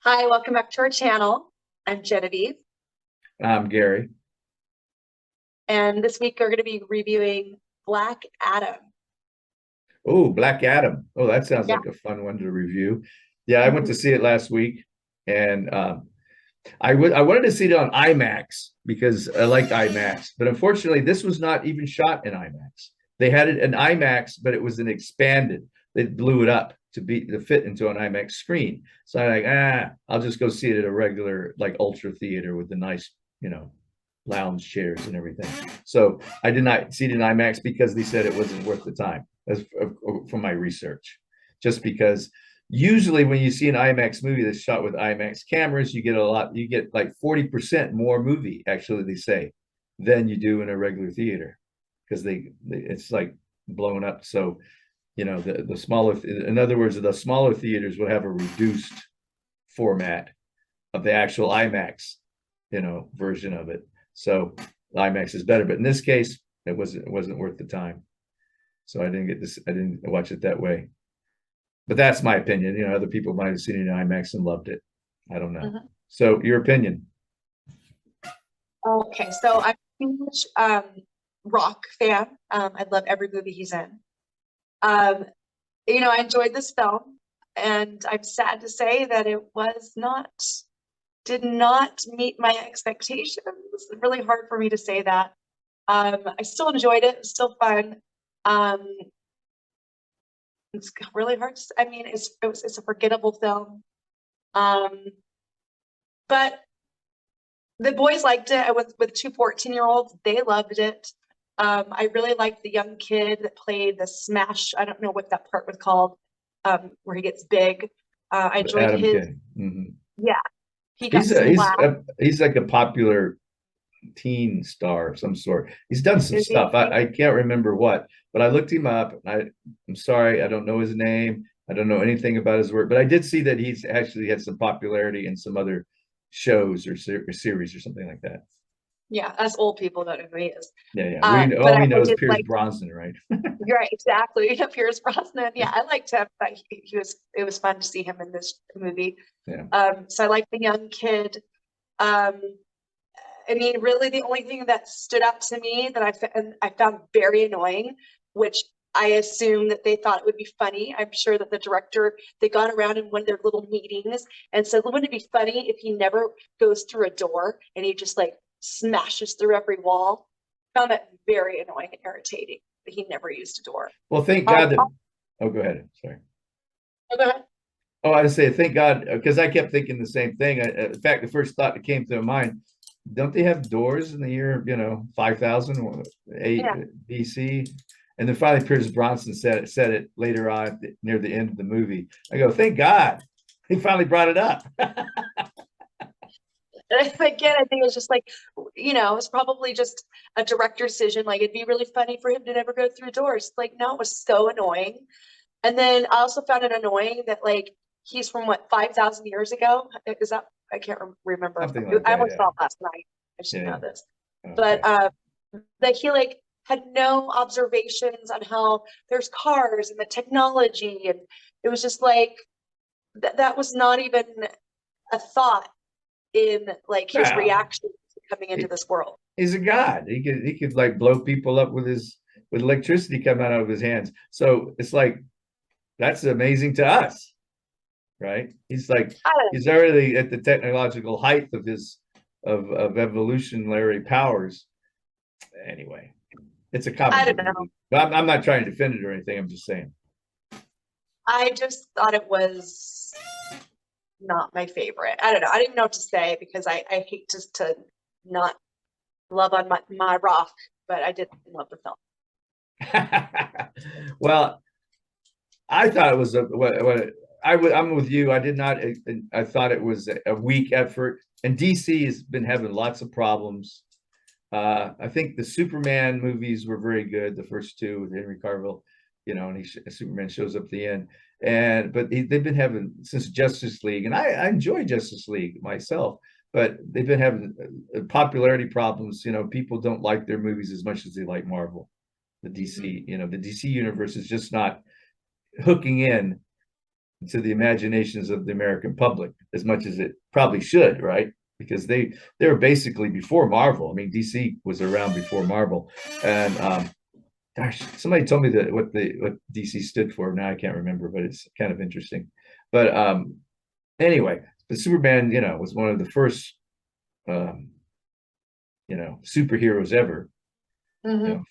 Hi, welcome back to our channel. I'm Genevieve, I'm Gary. and this week we're going to be reviewing Black Adam. Oh, Black Adam. Oh, that sounds Yeah. like a fun one to review. Yeah, I went to Mhm. see it last week, and I wanted to see it on IMAX because I like IMAX, but unfortunately, this was not even shot in IMAX. They had it in IMAX, but it was an expanded. They blew it up to fit into an IMAX screen. So I'm like, I'll just go see it at a regular like ultra theater with the nice, you know, lounge chairs and everything. So I did not see it in IMAX because they said it wasn't worth the time, as from my research. Just because usually when you see an IMAX movie that's shot with IMAX cameras, you get like 40% more movie, actually, they say, than you do in a regular theater because it's like blown up. So, the smaller, in other words, the smaller theaters would have a reduced format of the actual IMAX, version of it. So IMAX is better, but in this case, it wasn't worth the time. So I didn't watch it that way. But that's my opinion. Other people might have seen it in IMAX and loved it. I don't know. Mhm. So your opinion? Okay, so I'm a huge Rock fan. I love every movie he's in. Um, I enjoyed this film, and I'm sad to say that did not meet my expectations. It's really hard for me to say that. I still enjoyed it. It was still fun. Um, it's really hard to, I mean, it's a forgettable film. Um, but the boys liked it. I was with two 14-year-olds. They loved it. I really liked the young kid that played the Smash. I don't know what that part was called, where he gets big. I enjoyed Adam his, King. Mhm. yeah, he got He's some laughs. he's like a popular teen star of some sort. He's done some Is he? stuff. I can't remember what, but I looked him up. I'm sorry, I don't know his name. I don't know anything about his work, but I did see that he's actually had some popularity in some other shows or series or something like that. Yeah, us old people don't know who he is. Yeah, yeah. But All we I know is did Pierce like, Bronson, right? you're right, exactly. Pierce Brosnan. Yeah, I liked him, but it was fun to see him in this movie. Yeah. So I like the young kid. Um, I mean, really, the only thing that stood out to me that I found very annoying, which I assume that they thought it would be funny. I'm sure that the director, they got around in one of their little meetings and said, wouldn't it be funny if he never goes through a door and he just like smashes through every wall? Found that very annoying and irritating that he never used a door. Well, thank Um, God that. Oh, go ahead. Sorry. oh, go ahead. Oh, I say thank God because I kept thinking the same thing. In fact, the first thought that came to my mind, don't they have doors in the year 5000 8 Yeah, BC? And then finally, Pierce Bronson said it later on near the end of the movie. I go, thank God he finally brought it up. again, I think it's just like, it's probably just a director decision. Like, it'd be really funny for him to never go through doors. Like, no, it was so annoying. And then I also found it annoying that like he's from what 5,000 years ago. Is that I can't remember. Something like I that. only Yeah. saw it last night. I should Yeah. know this, Yeah. but Okay. that he like had no observations on how there's cars and the technology, and it was just like that was not even a thought in like his Well, reaction to coming into he, this world. he's a god. He could like blow people up with electricity coming out of his hands. So it's like that's amazing to us, right? I He's already at the technological height of his of evolutionary powers. Anyway, it's a comic I book don't know. movie. But I'm not trying to defend it or anything. I'm just saying. I just thought it was not my favorite. I don't know. I didn't know what to say because I hate just to not love on my rock, but I did love the film. Well, I thought it was I'm with you. I did not. I thought it was a weak effort, and DC has been having lots of problems. I think the Superman movies were very good. The first two with Henry Cavill, and Superman shows up at the end. They've been having since Justice League, and I enjoy Justice League myself, but they've been having popularity problems. People don't like their movies as much as they like Marvel. The DC, Mhm. the DC universe is just not hooking in to the imaginations of the American public as much as it probably should, right? Because they were basically before Marvel. I mean, DC was around before Marvel, and gosh, somebody told me that what DC stood for. Now I can't remember, but it's kind of interesting. But anyway, the Superman, was one of the first, superheroes ever.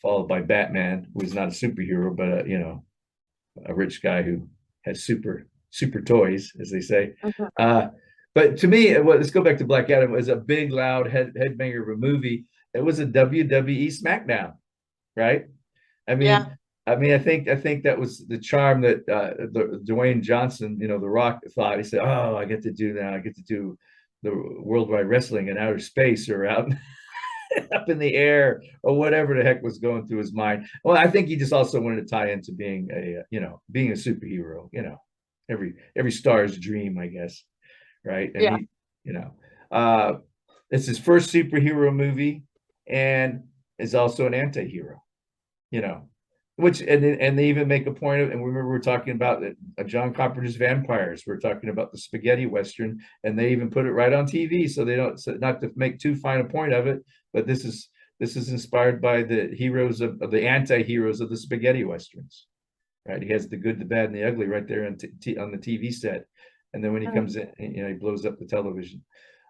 Followed by Batman, who was not a superhero, but a rich guy who has super toys, as they say. But to me, let's go back to Black Adam. It was a big, loud headbanger of a movie. It was a WWE SmackDown, right? I mean, Yeah. I think that was the charm that the Dwayne Johnson, The Rock, thought. He said, "Oh, I get to do that. I get to do the worldwide wrestling in outer space or out up in the air or whatever the heck was going through his mind." Well, I think he just also wanted to tie into being being a superhero. Every star's dream, I guess, right? And Yeah. he, uh, it's his first superhero movie, and is also an anti-hero. You know, which and they even make a point of, and remember we're talking about John Carpenter's vampires. We're talking about the spaghetti western, and they even put it right on TV, so they don't, so not to make too fine a point of it, but this is inspired by the heroes of the anti-heroes of the spaghetti westerns, right? He has the good, the bad, and the ugly right there on the TV set, and then when he comes in, he blows up the television.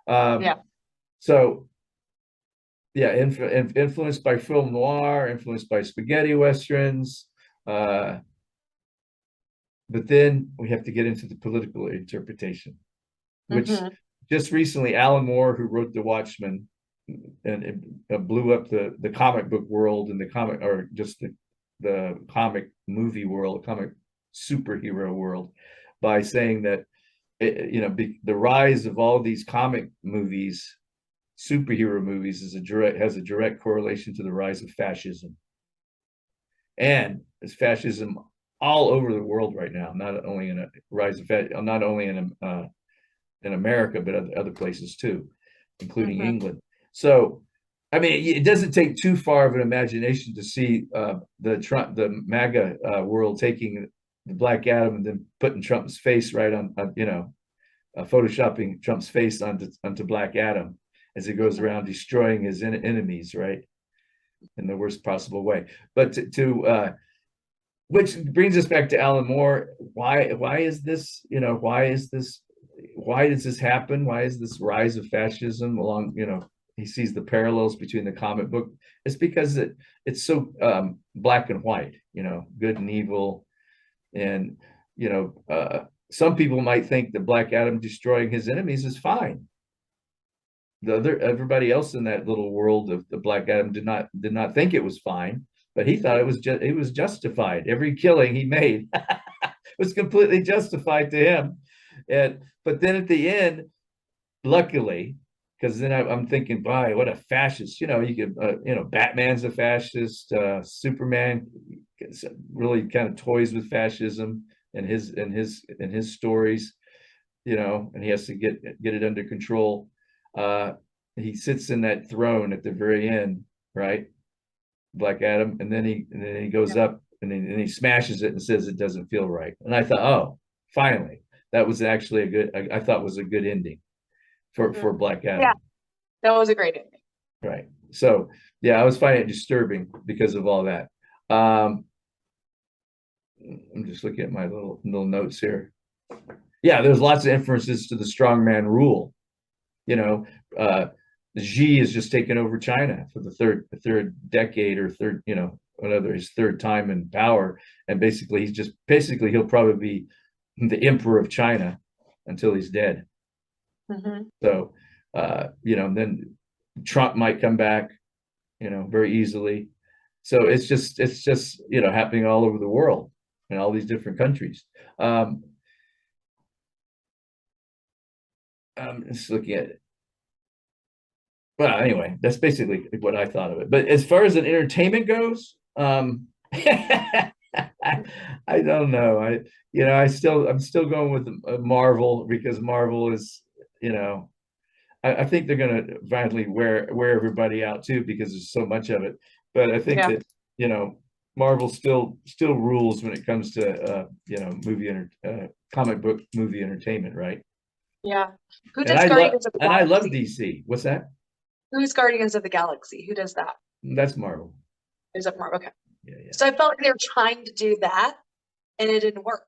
Yeah. So yeah, influenced by film noir, influenced by spaghetti westerns. But then we have to get into the political interpretation, which just recently Alan Moore, who wrote The Watchmen, and it blew up the comic book world and the comic, or just the comic movie world, comic superhero world, by saying that the rise of all these comic movies, superhero movies, has a direct correlation to the rise of fascism. And there's fascism all over the world right now, not only in a rise of not only in America, but other places too, including England. So, I mean, it doesn't take too far of an imagination to see the MAGA world taking the Black Adam and then putting Trump's face right on, photoshopping Trump's face onto Black Adam as he goes around destroying his enemies, right, in the worst possible way. But which brings us back to Alan Moore. Why is this? Why does this happen? Why is this rise of fascism along? He sees the parallels between the comic book. It's because it's so black and white. Good and evil, and some people might think that Black Adam destroying his enemies is fine. Everybody else in that little world of the Black Adam did not think it was fine, but he thought it was justified. Every killing he made was completely justified to him. But then at the end, luckily, because then I'm thinking, boy, what a fascist! You could, Batman's a fascist. Superman really kind of toys with fascism and his stories, and he has to get it under control. He sits in that throne at the very end, right? Black Adam, and then he goes up and he smashes it and says it doesn't feel right. And I thought, oh, finally, that was actually I thought was a good ending for Black Adam. Yeah, that was a great ending. Right. So yeah, I was finding it disturbing because of all that. I'm just looking at my little notes here. Yeah, there's lots of inferences to the strongman rule. Xi is just taken over China for the third decade, or his third time in power, and basically he'll probably be the emperor of China until he's dead. So then Trump might come back very easily. So it's just happening all over the world in all these different countries. I'm just looking at it. Well, anyway, that's basically what I thought of it. But as far as an entertainment goes, I don't know. I'm still going with Marvel, because Marvel is, I think they're going to finally wear everybody out too, because there's so much of it. But I think that, Marvel still rules when it comes to comic book movie entertainment, right? Yeah. Who does Guardians of the I love Galaxy? DC. What's that? Who's Guardians of the Galaxy? Who does that? That's Marvel. Is that Marvel? Okay. Yeah, yeah. So I felt like they were trying to do that and it didn't work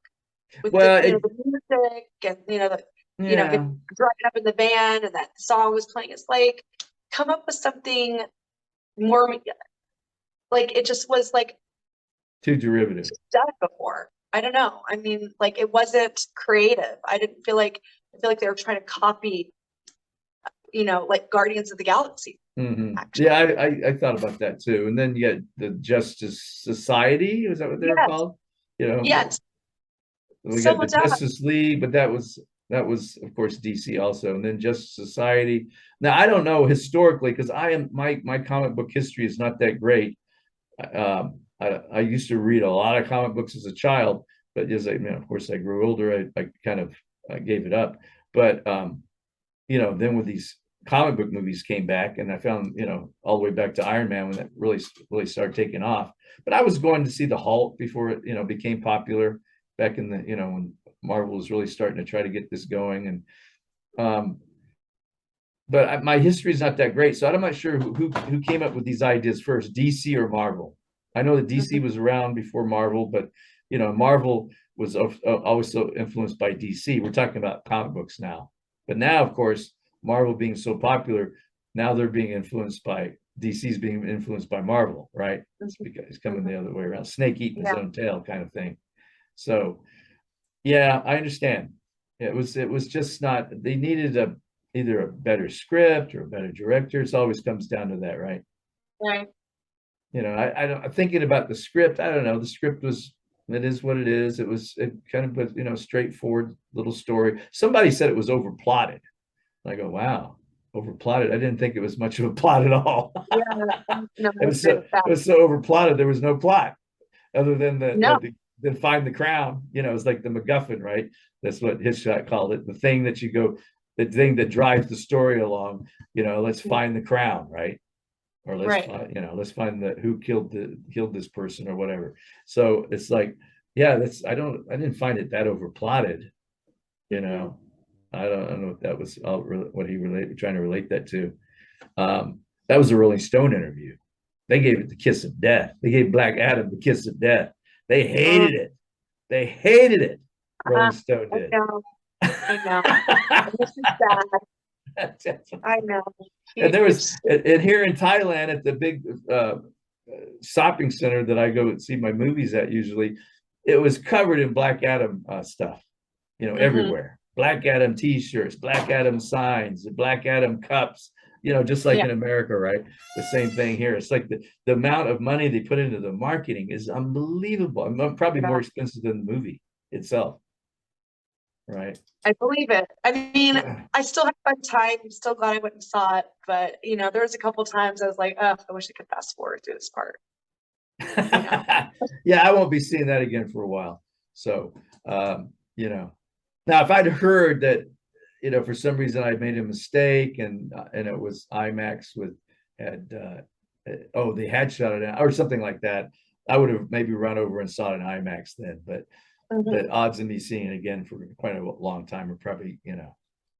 with Well, the music and it yeah, driving up in the van and that song was playing. It's like, come up with something more, like it just was like too derivative. done before. I don't know. I mean, like it wasn't creative. I feel like they were trying to copy, like Guardians of the Galaxy. Mm-hmm. Actually, Yeah, I thought about that too. And then you get the Justice Society, is that what they were yes, called? You know, yes, we so got the much out. Justice League, but that was of course DC also, and then Justice Society. Now I don't know historically because I am my comic book history is not that great. I used to read a lot of comic books as a child, but as of course I grew older, I kind of gave it up. But then with these comic book movies came back, and I found all the way back to Iron Man when that really started taking off. But I was going to see the Hulk before it became popular back in the when Marvel was really starting to try to get this going, and but my history is not that great, so I'm not sure who came up with these ideas first, DC or Marvel. I know that DC was around before Marvel, but Marvel was always so influenced by DC. We're talking about comic books now, but now, of course, Marvel being so popular, now they're being influenced by DC's being influenced by Marvel, right? It's coming the other way around, snake eating his own tail kind of thing. So, yeah, I understand. It was just not. They needed either a better script or a better director. It always comes down to that, right? Right. I don't. Thinking about the script, I don't know. The script was. It is what it is. It kind of a straightforward little story. Somebody said it was overplotted. I go, wow, overplotted. I didn't think it was much of a plot at all. Yeah. No, It was so overplotted. There was no plot other than no. then find the crown. It's like the MacGuffin, right? That's what Hitchcock called it. The thing that drives the story along. Let's find the crown, right? Or let's find who killed this person or whatever. So it's like, yeah, I didn't find it that overplotted. I don't know if that was what he trying to relate that to. That was a Rolling Stone interview. They gave it the kiss of death. They gave Black Adam the kiss of death. They hated it. They hated it. Rolling Stone did. I know. This is sad. I know. And there was, and here in Thailand at the big shopping center that I go see my movies at usually, it was covered in Black Adam stuff, everywhere. Black Adam T-shirts, Black Adam signs, Black Adam cups, just like in America, right? The same thing here. It's like the amount of money they put into the marketing is unbelievable. Probably more expensive than the movie itself. Right. I believe it. I mean, I still had a fun time. I'm still glad I went and saw it. But, there was a couple times I was like, oh, I wish I could fast forward through this part. Yeah, I won't be seeing that again for a while. So, now if I'd heard that, for some reason I made a mistake and it was IMAX they had shut it out or something like that, I would have maybe run over and saw it in IMAX then. But the odds of me seeing it again for quite a long time are probably,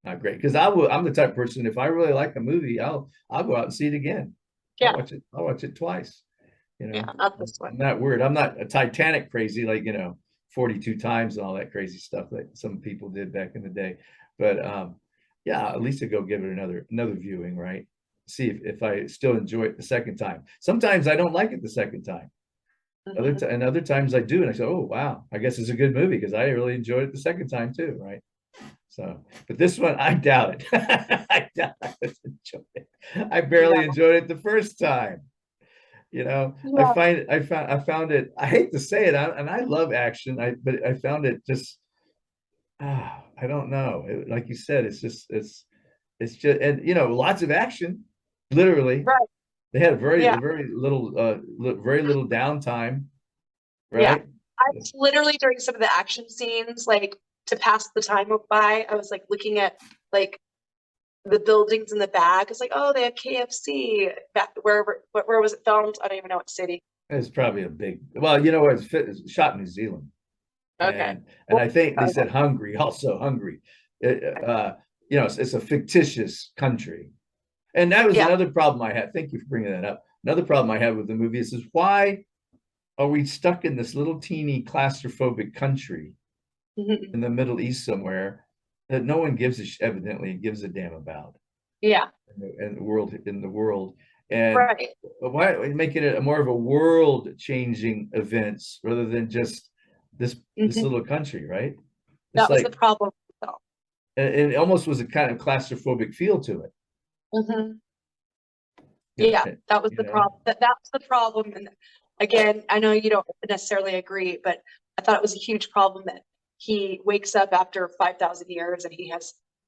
not great. Because I'm the type of person, if I really like a movie, I'll go out and see it again. Yeah. I'll watch it twice. Yeah, not this one. I'm not weird. I'm not a Titanic crazy, like 42 times and all that crazy stuff that some people did back in the day. But yeah, at least I go give it another viewing, right? See if I still enjoy it the second time. Sometimes I don't like it the second time. Other times I do, and I say, "Oh wow, I guess it's a good movie because I really enjoyed it the second time too." Right? So, but this one, I doubt it. I doubt I enjoyed it. I barely enjoyed it the first time. I found it. I hate to say it, and I love action. But I found it just. I don't know. Like you said, it's just, and lots of action, literally. Right. They had very little downtime, right? Yeah. I was literally during some of the action scenes, like to pass the time by, I was like looking at like the buildings in the back. It's like, oh, they have KFC back where was it filmed? I don't even know what city. It's probably a big. Well, you know what? It's shot in New Zealand, Okay. and I think they Okay. said Hungary also. Hungary. You know, it's a fictitious country, and that was Yeah. another problem I had. Thank you for bringing that up. Another problem I had with the movie is why are we stuck in this little teeny claustrophobic country Mhm. in the Middle East somewhere that no one gives evidently gives a damn about Yeah. in the world, and Right. why make it a more of a world changing events rather than just this Mhm. little country, right? It's That was the like problem. So. it almost was a kind of claustrophobic feel to it. Mhm. You know, Yeah, that was you the know? problem. That's the problem. And again, I know you don't necessarily agree, but I thought it was a huge problem that he wakes up after 5,000 years and he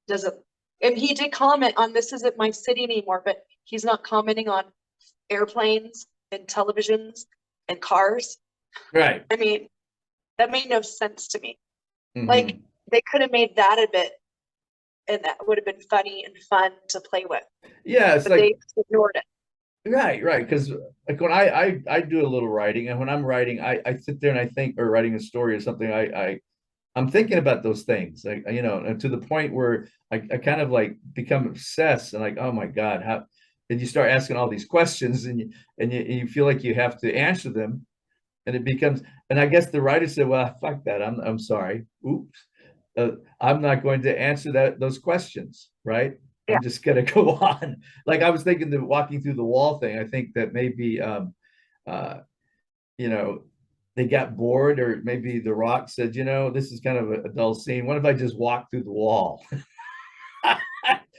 doesn't, and he did comment on this isn't my city anymore, but he's not commenting on airplanes and televisions and cars. Right. I mean, that made no sense to me. Like Hmm. they could have made that a bit, and that would have been funny and fun to play with, Yeah, it's but they like just ignored it. right. Because like when I do a little writing, and when I'm writing, I sit there and I think, or writing a story or something, I'm thinking about those things, like, you know, and to the point where I kind of like become obsessed and like, oh my God, how, and you start asking all these questions and you feel like you have to answer them. And it becomes, and I guess the writer said, well, fuck that. I'm sorry. Oops. I'm not going to answer those questions, right? Yeah. I'm just gonna go on. Like I was thinking the walking through the wall thing. I think that maybe uh you know, they got bored, or maybe The Rock said, you know, this is kind of a dull scene. What if I just walk through the wall?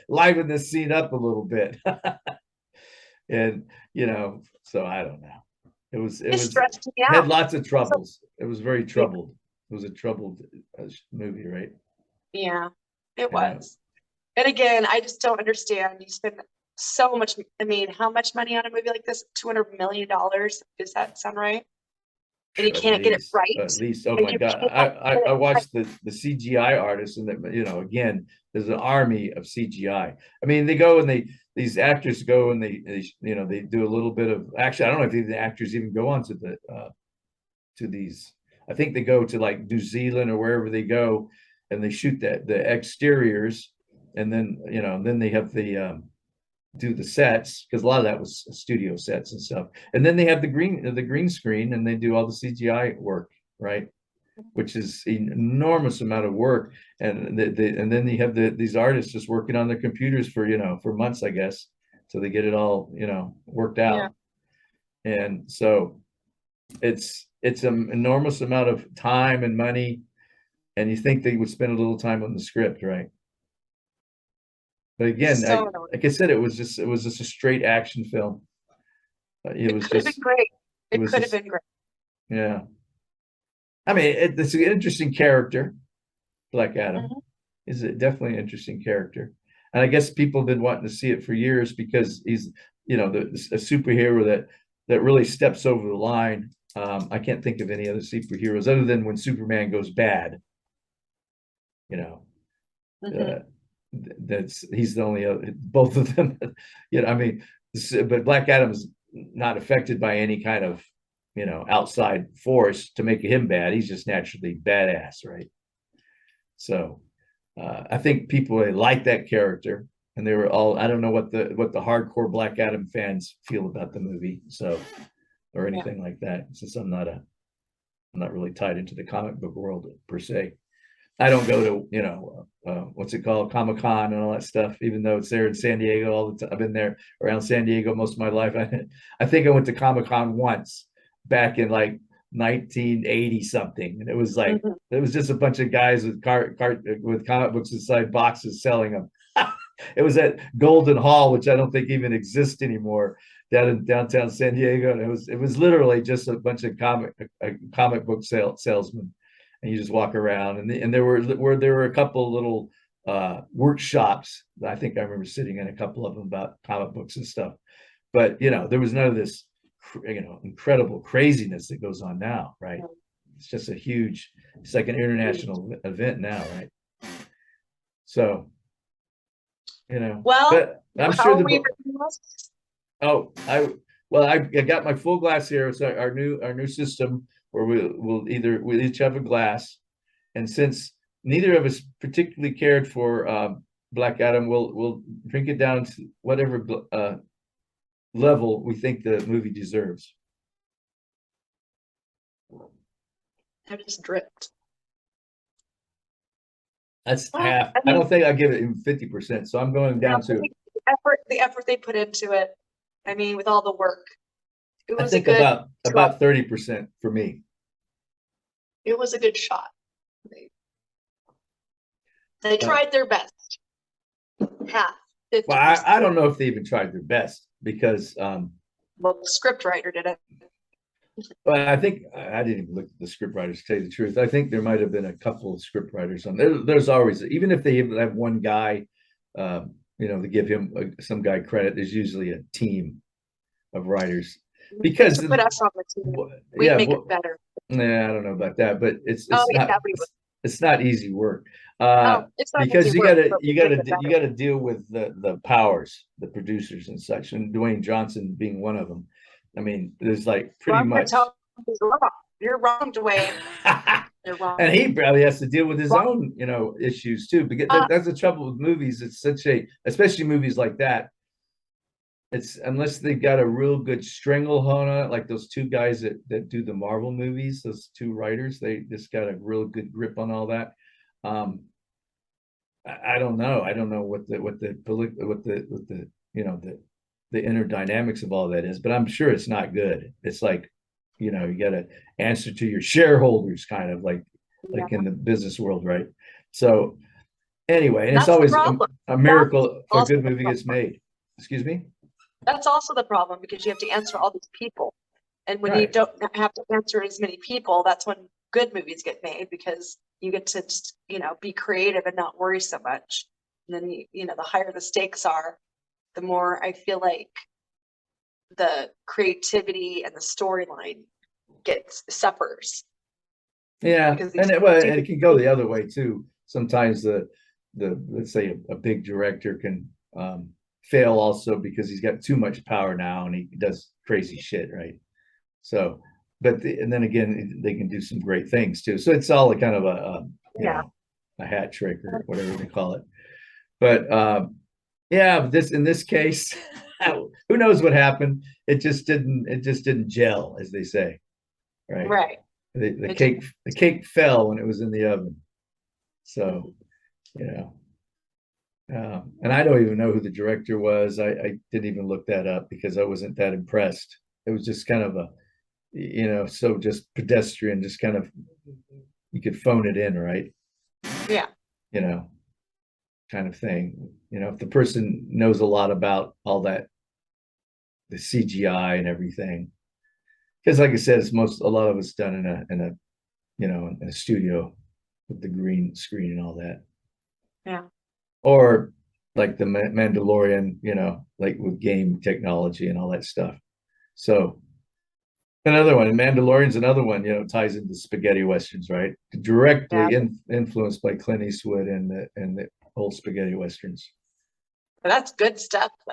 Liven this scene up a little bit. And you know, so I don't know. It It was stressed me had out. lots of So, troubles. It was very yeah, troubled. It was a troubled movie, right? yeah, it You know, was. And again, I just don't understand. You spend so much, I mean, how much money on a movie like this? $200 million. Does that sound right? And you can't get it right. at least. Oh And my you God, can't I get it right. watched the CGI artists, and that, you know, again, there's an army of CGI. I mean, they go and these actors go and they you know, they do a little bit of, actually I don't know if the actors even go on to these. I think they go to like New Zealand or wherever they go, and they shoot the exteriors, and then you know, then they have do the sets, because a lot of that was studio sets and stuff, and then they have the green screen, and they do all the CGI work, right? Which is an enormous amount of work, and and then you have these artists just working on their computers for, you know, for months, I guess, so they get it all, you know, worked Yeah. out. And so it's an enormous amount of time and money, and you think they would spend a little time on the script, right? But again, So annoying. like I said, it was just a straight action film. It It was could have been just great. it It was could have just been great. yeah. I mean, it's an interesting character. Black Adam Mhm. is definitely an interesting character, and I guess people have been wanting to see it for years because he's, you know, a superhero that really steps over the line. I can't think of any other superheroes other than when Superman goes bad. You know, Mhm. uh, that's he's the only other, both of them. You know, I mean, but Black Adam's not affected by any kind of, you know, outside force to make him bad. He's just naturally badass, right? So I think people really like that character, and they were all, I don't know what the hardcore Black Adam fans feel about the movie, so, or Yeah. anything like that, since I'm not really tied into the comic book world per se. I don't go to, you know, what's it called, Comic Con and all that stuff, even though it's there in San Diego all the time. I've been there around San Diego most of my life. I think I went to Comic Con once back in like 1980 something, and it was like Mhm. it was just a bunch of guys with with comic books inside boxes selling them. It was at Golden Hall, which I don't think even exists anymore, down in downtown San Diego, and it was literally just a bunch of comic book salesmen, and you just walk around, and there were a couple little workshops. I think I remember sitting in a couple of them about comic books and stuff, but you know, there was none of this, you know, incredible craziness that goes on now, right? It's just a huge, it's like an international event now, right? So, you know, Well, but I'm how sure are we? oh, I Well, I got my full glass here. It's our new system where we'll each have a glass, and since neither of us particularly cared for Black Adam, we'll drink it down to whatever level we think the movie deserves. I just dripped. That's Well, half. I I mean, don't think I give it even 50%. So I'm going down to, the effort they put into it. I mean, with all the work, it I was a think good about shot. 30% for me. It was a good shot. They Uh, tried their best. Half, Well, 50%. I don't know if they even tried their best because Well, the script writer did it. well, I think I didn't even look at the script writers to tell you the truth. I think there might have been a couple of script writers on there. There's always, even if they have one guy, to give him some guy credit, there's usually a team of writers because To put us on the team, we'd yeah, make it better. I don't know about that, but it's Oh, not yeah, we would. it's not easy work It's not because easy you work, gotta but you we'd make gotta it better. you gotta deal with the powers, the producers and such, and Dwayne Johnson being one of them. I mean, there's like pretty Well, much. he's wrong. You're wrong, Dwayne. You're wrong. And he probably has to deal with his Wrong. own, issues too. Because Uh, that's the trouble with movies. It's especially movies like that. It's unless they've got a real good stranglehold on it, like those two guys that do the Marvel movies, those two writers, they just got a real good grip on all that. I don't know. I don't know what the inner dynamics of all that is, but I'm sure it's not good. It's like, you got to answer to your shareholders, kind of like yeah. in the business world, right? So anyway, and it's That's the always problem. a miracle if a Also good the movie gets problem. made. Excuse me? That's also the problem because you have to answer all these people. And when you Right. don't have to answer as many people, that's when good movies get made because you get to just, be creative and not worry so much. And then, the higher the stakes are, the more I feel like the creativity and the storyline suffers. Yeah, Because and it can go the other way too. Sometimes the let's say a big director can fail also because he's got too much power now and he does crazy shit, right? So, and then again, they can do some great things too. So it's all a kind of a hat trick or whatever they call it. But yeah, in this case, who knows what happened? It just didn't gel, as they say, right? Right. The cake fell when it was in the oven. So, and I don't even know who the director was. I didn't even look that up because I wasn't that impressed. It was just kind of so just pedestrian, just kind of, you could phone it in, right? Yeah. Kind of thing. If the person knows a lot about all that, the CGI and everything, because like I said, a lot of it's done in a studio with the green screen and all that. Yeah. Or like the Mandalorian, like with game technology and all that stuff. So another one, Mandalorian's another one, ties into spaghetti westerns, right? Directly influenced by Clint Eastwood and the old spaghetti westerns. But that's good stuff, though.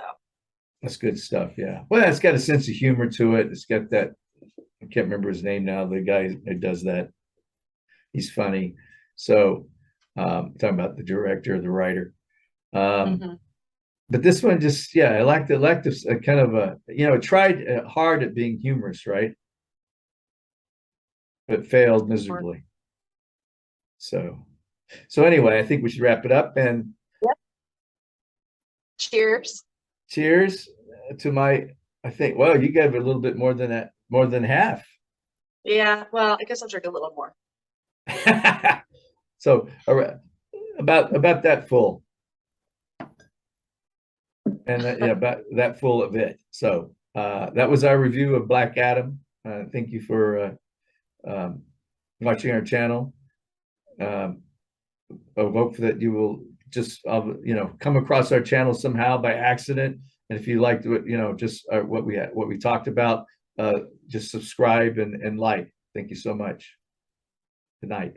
That's good stuff, yeah. Well, it's got a sense of humor to it. It's got that, I can't remember his name now, the guy who does that. He's funny. So talking about the director, the writer. But this one just, I liked a kind of it tried hard at being humorous, right? But failed miserably. So anyway, I think we should wrap it up and cheers to I think, well, you gave it a little bit more than that, more than half. Yeah, well, I guess I'll drink a little more. So about that full. And about that full of it. So that was our review of Black Adam. Thank you for watching our channel. I hope that you will just come across our channel somehow by accident, and if you liked what just what we talked about, just subscribe and like. Thank you so much. Good night.